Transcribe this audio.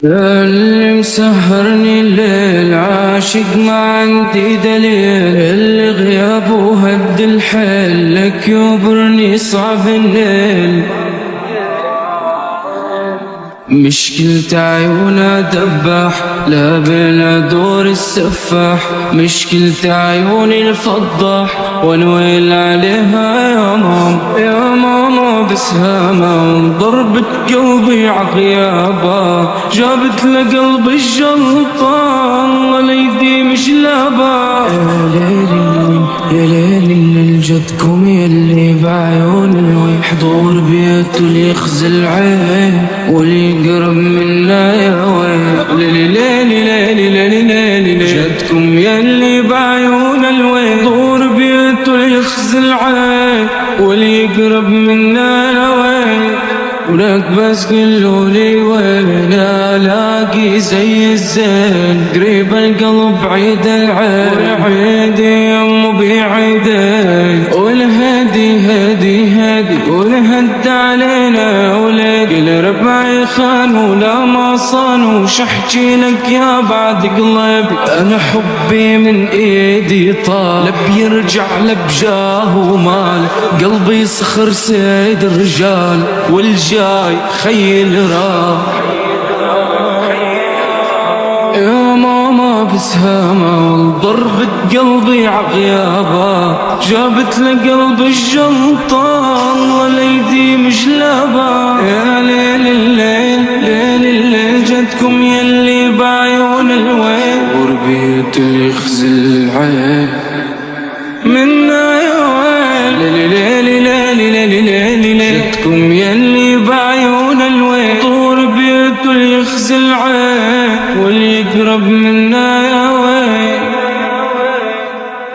اللي مسهرني الليل عاشق ما عندي دليل، اللي غيابه هد الحيل لك يوبرني صعب الليل. مشكلة عيونا دباح لا بلا دور السفاح، مشكلة عيوني الفضاح ونويل عليها يا ماما يا ماما بسهامة، ضربت قلبي عغيابة جابت لقلبي الجلطة الله ليدي مش لابا. يا ليلي يا ليلي لجدكم يلي بعيوني حضور بيت اللي يخزل عين واللي يقرب منا يا ويل. ليلي ليلي ليلي ليلي ليلي جدكم يلي بعيون الويل، حضور بيت اللي يخزل عين واللي يقرب منا يا ويل. ولك بس قلولي وين الاقي زي الزين، قريب القلب عيد العين عيدي يمو بعيدين، والهدي هدي هدي والهد علينا ولد الربع خان ولا ما صان. وش احكي لك يا بعد قلبي انا حبي من ايدي طال، لب يرجع لبجاه ومال قلبي صخر سيد الرجال والجاي خيل راه. يا ماما بسهامة ضربت قلبي عغيابة جابت لقلبي الجلطة الله ليدي مجلابة. يا ليل الليل ليل الليل جدكم يلي بعيون الويل، وربيت اللي يخزل العين منا يا ويل. ليلي ليلي ليلي ليلي ليلي جدكم يلي بعيون الويل، طور بيته اللي يخزل العين واللي يقرب منا يا ويل.